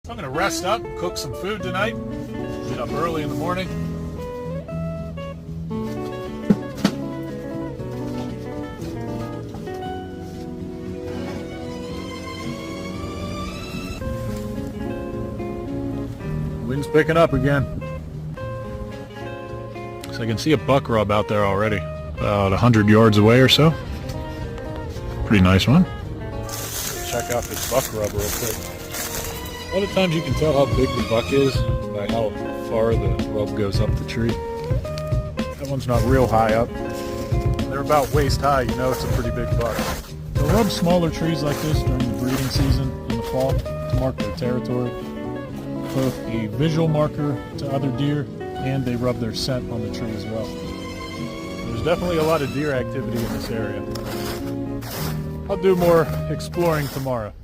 I'm going to rest up, cook some food tonight, get up early in the morning. Wind's picking up again. So I can see a buck rub out there already, about 100 yards away or so. Pretty nice one. Check out this buck rub real quick. A lot of times you can tell how big the buck is by how far the rub goes up the tree. That one's not real high up. They're about waist high, you know it's a pretty big buck. They'll rub smaller trees like this during the breeding season in the fall to mark their territory. Both a visual marker to other deer, and they rub their scent on the tree as well. There's definitely a lot of deer activity in this area. I'll do more exploring tomorrow.